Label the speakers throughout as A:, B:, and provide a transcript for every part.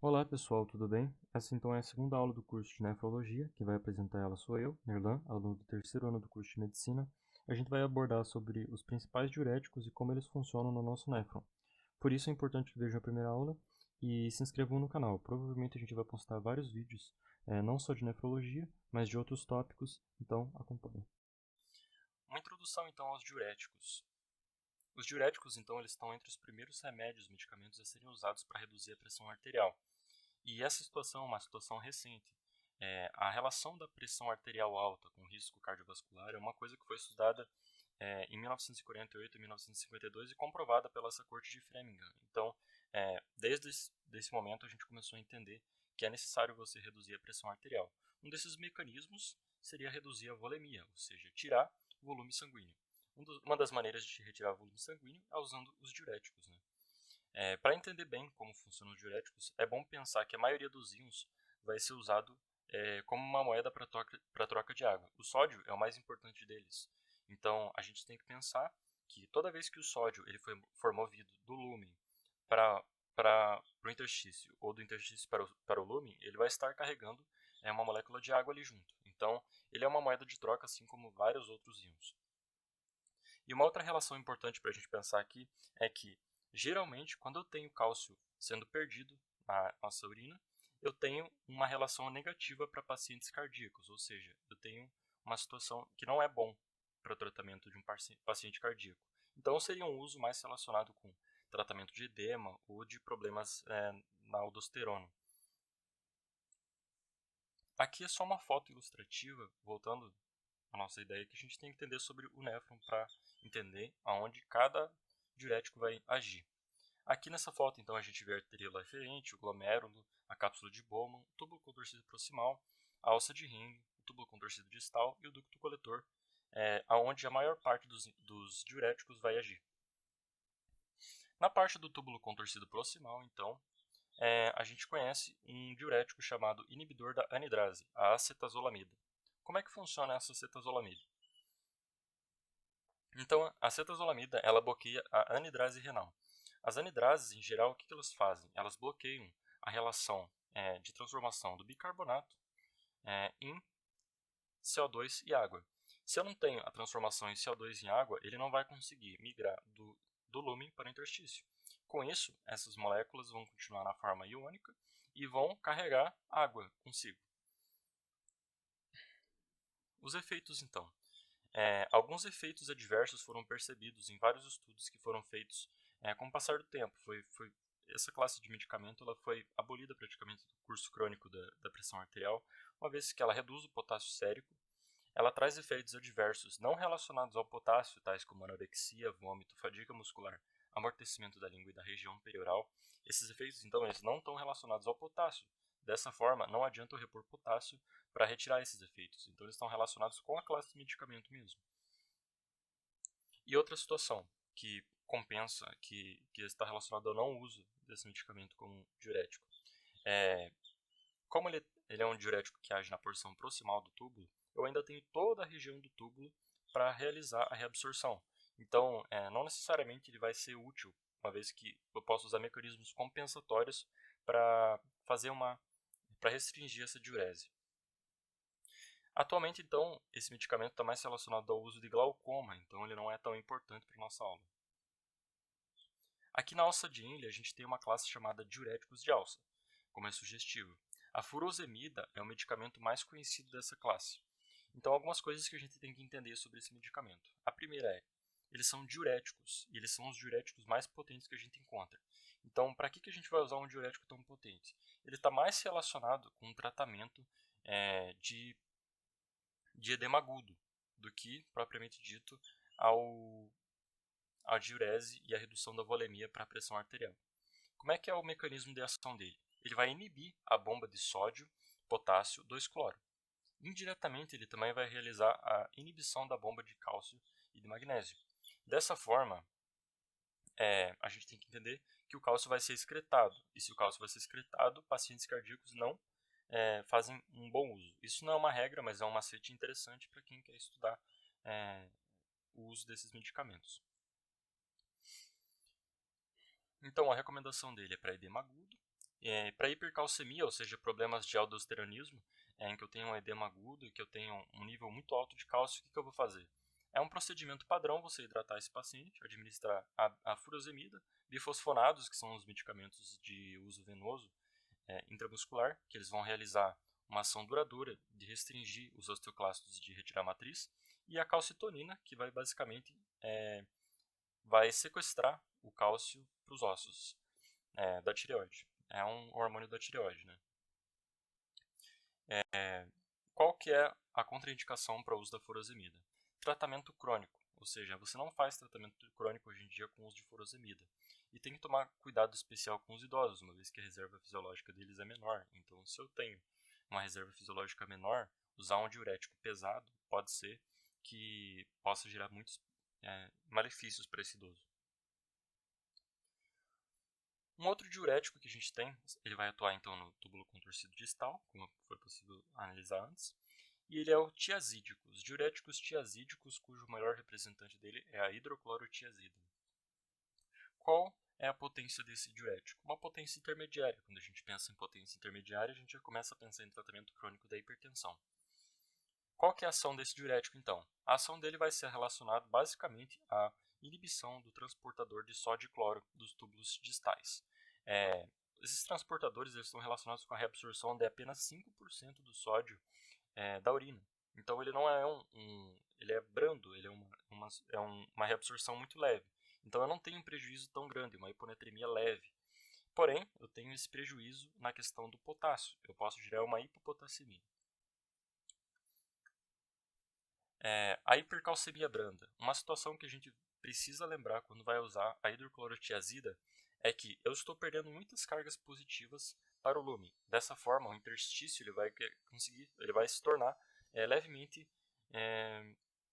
A: Olá pessoal, tudo bem? Essa então é a segunda aula do curso de nefrologia. Quem vai apresentar ela sou eu, Nerlan, aluno do terceiro ano do curso de medicina. A gente vai abordar sobre os principais diuréticos e como eles funcionam no nosso néfron. Por isso é importante que vejam a primeira aula e se inscrevam no canal. Provavelmente a gente vai postar vários vídeos, não só de nefrologia, mas de outros tópicos, então acompanhe. Uma introdução então aos diuréticos. Os diuréticos então eles estão entre os primeiros remédios, medicamentos a serem usados para reduzir a pressão arterial. E essa situação é uma situação recente. A relação da pressão arterial alta com risco cardiovascular é uma coisa que foi estudada em 1948 e 1952 e comprovada pela essa corte de Framingham. Então, desde esse momento a gente começou a entender que é necessário você reduzir a pressão arterial. Um desses mecanismos seria reduzir a volemia, ou seja, tirar o volume sanguíneo. Uma das maneiras de retirar o volume sanguíneo é usando os diuréticos, né? Para entender bem como funcionam os diuréticos, é bom pensar que a maioria dos íons vai ser usado como uma moeda para troca de água. O sódio é o mais importante deles. Então, a gente tem que pensar que toda vez que o sódio ele for movido do lúmen para o interstício ou do interstício para o lúmen, ele vai estar carregando uma molécula de água ali junto. Então, ele é uma moeda de troca, assim como vários outros íons. E uma outra relação importante para a gente pensar aqui é que, geralmente, quando eu tenho cálcio sendo perdido na nossa urina, eu tenho uma relação negativa para pacientes cardíacos, ou seja, eu tenho uma situação que não é bom para o tratamento de um paciente cardíaco. Então, seria um uso mais relacionado com tratamento de edema ou de problemas na aldosterona. Aqui é só uma foto ilustrativa, voltando à nossa ideia, que a gente tem que entender sobre o néfron para entender aonde cada diurético vai agir. Aqui nessa foto, então, a gente vê a arteríola eferente, o glomérulo, a cápsula de Bowman, o túbulo contorcido proximal, a alça de Ring, o túbulo contorcido distal e o ducto coletor, aonde a maior parte dos diuréticos vai agir. Na parte do túbulo contorcido proximal, então, a gente conhece um diurético chamado inibidor da anidrase, a acetazolamida. Como é que funciona essa acetazolamida? Então, a acetazolamida ela bloqueia a anidrase renal. As anidrases, em geral, o que elas fazem? Elas bloqueiam a relação de transformação do bicarbonato em CO2 e água. Se eu não tenho a transformação em CO2 em água, ele não vai conseguir migrar do lúmen para o interstício. Com isso, essas moléculas vão continuar na forma iônica e vão carregar água consigo. Os efeitos, então. Alguns efeitos adversos foram percebidos em vários estudos que foram feitos com o passar do tempo. Essa classe de medicamento ela foi abolida praticamente do curso crônico da pressão arterial, uma vez que ela reduz o potássio sérico, ela traz efeitos adversos não relacionados ao potássio, tais como anorexia, vômito, fadiga muscular, amortecimento da língua e da região perioral. Esses efeitos, então, eles não estão relacionados ao potássio. Dessa forma, não adianta eu repor potássio para retirar esses efeitos. Então, eles estão relacionados com a classe de medicamento mesmo. E outra situação que compensa, que está relacionada ao não uso desse medicamento como diurético. Como ele é um diurético que age na porção proximal do túbulo, eu ainda tenho toda a região do túbulo para realizar a reabsorção. Então, não necessariamente ele vai ser útil, uma vez que eu posso usar mecanismos compensatórios para para restringir essa diurese. Atualmente, então, esse medicamento está mais relacionado ao uso de glaucoma, então ele não é tão importante para a nossa aula. Aqui na alça de Henle, a gente tem uma classe chamada diuréticos de alça, como é sugestivo. A furosemida é o medicamento mais conhecido dessa classe. Então, algumas coisas que a gente tem que entender sobre esse medicamento. A primeira eles são diuréticos, e eles são os diuréticos mais potentes que a gente encontra. Então, para que a gente vai usar um diurético tão potente? Ele está mais relacionado com o tratamento de edema agudo, do que, propriamente dito, a diurese e a redução da volemia para a pressão arterial. Como é que é o mecanismo de ação dele? Ele vai inibir a bomba de sódio, potássio, 2-cloro. Indiretamente, ele também vai realizar a inibição da bomba de cálcio e de magnésio. Dessa forma, a gente tem que entender que o cálcio vai ser excretado. E se o cálcio vai ser excretado, pacientes cardíacos não fazem um bom uso. Isso não é uma regra, mas é um macete interessante para quem quer estudar o uso desses medicamentos. Então, a recomendação dele é para edema agudo, Para hipercalcemia, ou seja, problemas de aldosteronismo, em que eu tenho um edema agudo e que eu tenho um nível muito alto de cálcio, o que eu vou fazer? É um procedimento padrão você hidratar esse paciente, administrar a furosemida, bifosfonados, que são os medicamentos de uso venoso intramuscular, que eles vão realizar uma ação duradoura de restringir os osteoclastos de retirar a matriz, e a calcitonina, que vai basicamente vai sequestrar o cálcio para os ossos da tireoide. É um hormônio da tireoide, né? Qual que é a contraindicação para o uso da furosemida? Tratamento crônico, ou seja, você não faz tratamento crônico hoje em dia com o uso de furosemida. E tem que tomar cuidado especial com os idosos, uma vez que a reserva fisiológica deles é menor. Então, se eu tenho uma reserva fisiológica menor, usar um diurético pesado pode ser que possa gerar muitos malefícios para esse idoso. Um outro diurético que a gente tem, ele vai atuar então no túbulo contorcido distal, como foi possível analisar antes, e ele é o tiazídico. Os diuréticos tiazídicos, cujo maior representante dele é a hidroclorotiazida. Qual é a potência desse diurético? Uma potência intermediária. Quando a gente pensa em potência intermediária, a gente já começa a pensar em tratamento crônico da hipertensão. Qual que é a ação desse diurético, então? A ação dele vai ser relacionada basicamente à inibição do transportador de sódio e cloro dos túbulos distais. Esses transportadores eles estão relacionados com a reabsorção de apenas 5% do sódio da urina. Então ele não é ele é brando, ele é uma reabsorção muito leve. Então eu não tenho um prejuízo tão grande, uma hiponatremia leve. Porém, eu tenho esse prejuízo na questão do potássio. Eu posso gerar uma hipopotassemia. A hipercalcemia branda. Uma situação que a gente precisa lembrar quando vai usar a hidroclorotiazida é que eu estou perdendo muitas cargas positivas para o lumen. Dessa forma, o interstício ele vai se tornar levemente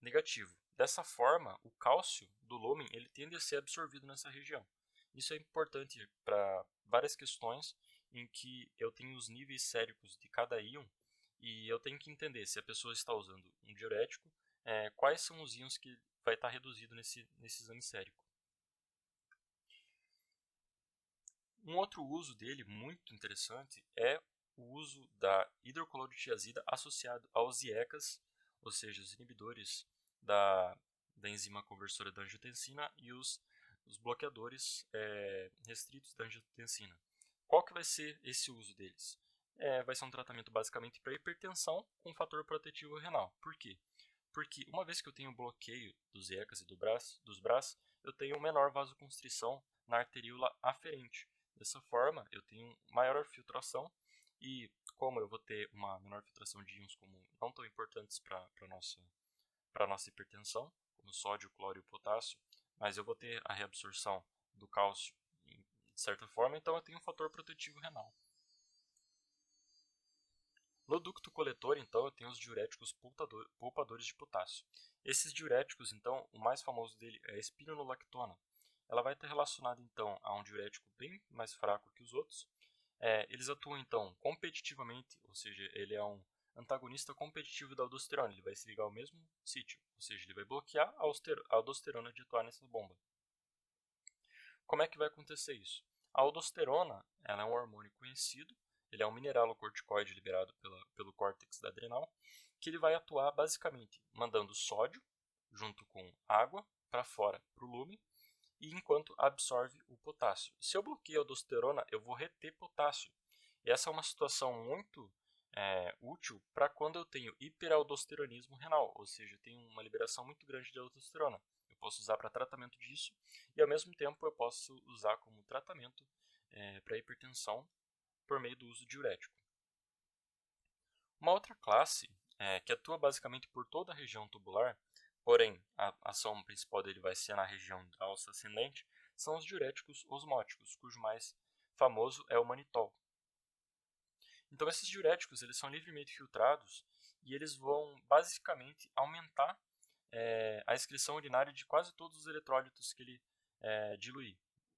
A: negativo. Dessa forma, o cálcio do lumen ele tende a ser absorvido nessa região. Isso é importante para várias questões em que eu tenho os níveis séricos de cada íon e eu tenho que entender se a pessoa está usando um diurético, quais são os íons que vai estar reduzido nesse exame sérico. Um outro uso dele, muito interessante, é o uso da hidroclorotiazida associado aos IECAs, ou seja, os inibidores da enzima conversora da angiotensina e os bloqueadores restritos da angiotensina. Qual que vai ser esse uso deles? Vai ser um tratamento basicamente para hipertensão com fator protetivo renal. Por quê? Porque uma vez que eu tenho bloqueio dos IECAs e dos BRAS, eu tenho menor vasoconstrição na arteríola aferente. Dessa forma, eu tenho maior filtração e como eu vou ter uma menor filtração de íons como não tão importantes para a nossa hipertensão, como sódio, cloro e o potássio, mas eu vou ter a reabsorção do cálcio de certa forma, então eu tenho um fator protetivo renal. No ducto coletor, então, eu tenho os diuréticos poupadores de potássio. Esses diuréticos, então, o mais famoso dele é a espironolactona. Ela vai estar relacionada, então, a um diurético bem mais fraco que os outros. Eles atuam, então, competitivamente, ou seja, ele é um antagonista competitivo da aldosterona. Ele vai se ligar ao mesmo sítio, ou seja, ele vai bloquear a aldosterona de atuar nessa bomba. Como é que vai acontecer isso? A aldosterona ela é um hormônio conhecido, ele é um mineralocorticoide liberado pelo córtex da adrenal, que ele vai atuar basicamente mandando sódio junto com água para fora, para o lumen, e enquanto absorve o potássio. Se eu bloqueio a aldosterona, eu vou reter potássio. E essa é uma situação muito útil para quando eu tenho hiperaldosteronismo renal, ou seja, eu tenho uma liberação muito grande de aldosterona. Eu posso usar para tratamento disso e ao mesmo tempo eu posso usar como tratamento para hipertensão por meio do uso diurético. Uma outra classe que atua basicamente por toda a região tubular, porém a ação principal dele vai ser na região da alça ascendente, são os diuréticos osmóticos, cujo mais famoso é o manitol. Então esses diuréticos eles são livremente filtrados e eles vão basicamente aumentar a excreção urinária de quase todos os eletrólitos que ele diluir,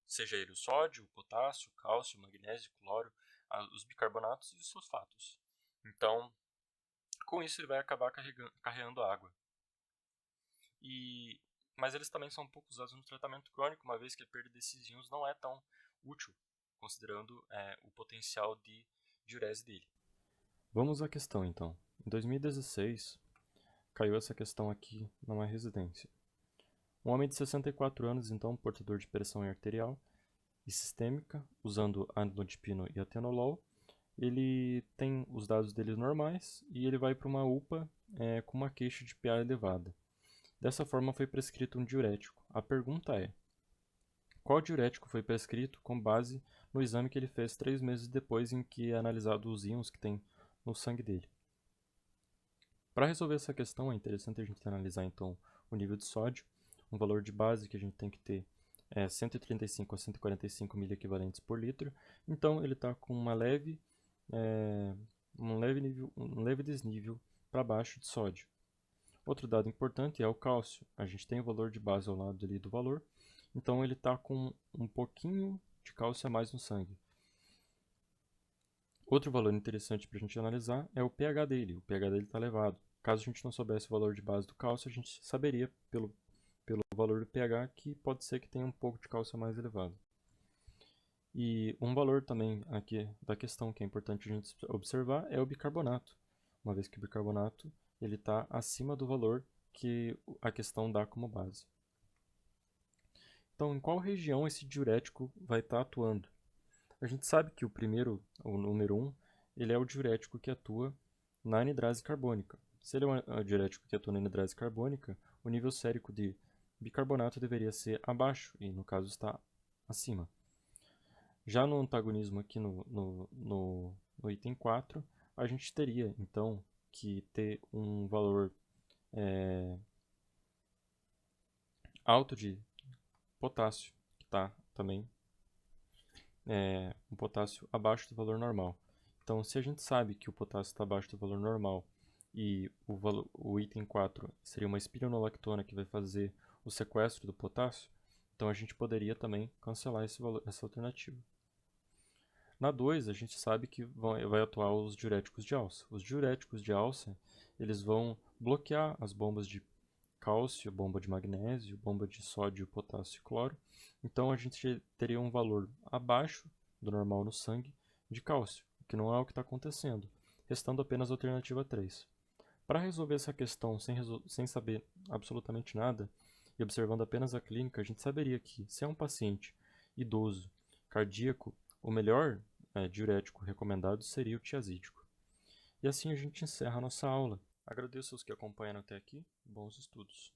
A: seja ele o sódio, o potássio, o cálcio, o magnésio, o cloro, os bicarbonatos e os fosfatos. Então, com isso ele vai acabar carregando água. Mas eles também são pouco usados no tratamento crônico, uma vez que a perda desses íons não é tão útil considerando o potencial de diurese dele. Vamos à questão, então. Em 2016, caiu essa questão aqui numa residência. Um homem de 64 anos, então, portador de pressão arterial e sistêmica, usando anilodipino e atenolol, ele tem os dados dele normais e ele vai para uma UPA com uma queixa de PA elevada. Dessa forma, foi prescrito um diurético. A pergunta é: qual diurético foi prescrito com base no exame que ele fez 3 meses depois em que é analisado os íons que tem no sangue dele? Para resolver essa questão, é interessante a gente analisar então o nível de sódio. Um valor de base que a gente tem que ter é 135 a 145 miliequivalentes por litro. Então ele está com um leve desnível para baixo de sódio. Outro dado importante é o cálcio. A gente tem o valor de base ao lado ali do valor, então ele está com um pouquinho de cálcio a mais no sangue. Outro valor interessante para a gente analisar é o pH dele. O pH dele está elevado. Caso a gente não soubesse o valor de base do cálcio, a gente saberia pelo valor do pH que pode ser que tenha um pouco de cálcio mais elevado. E um valor também aqui da questão que é importante a gente observar é o bicarbonato, uma vez que o bicarbonato ele está acima do valor que a questão dá como base. Então, em qual região esse diurético vai estar atuando? A gente sabe que o número 1, ele é o diurético que atua na anidrase carbônica. Se ele é um diurético que atua na anidrase carbônica, o nível sérico de bicarbonato deveria ser abaixo, e no caso está acima. Já no antagonismo aqui no item 4, a gente teria então que ter um valor alto de potássio, que está também um potássio abaixo do valor normal. Então, se a gente sabe que o potássio está abaixo do valor normal e o item 4 seria uma espironolactona que vai fazer o sequestro do potássio, então a gente poderia também cancelar essa alternativa. Na 2, a gente sabe que vai atuar os diuréticos de alça. Os diuréticos de alça, eles vão bloquear as bombas de cálcio, bomba de magnésio, bomba de sódio, potássio e cloro. Então a gente teria um valor abaixo do normal no sangue de cálcio, que não é o que está acontecendo, restando apenas a alternativa 3. Para resolver essa questão sem saber absolutamente nada e observando apenas a clínica, a gente saberia que, se é um paciente idoso, cardíaco, o melhor diurético recomendado seria o tiazídico. E assim a gente encerra a nossa aula. Agradeço aos que acompanharam até aqui. Bons estudos!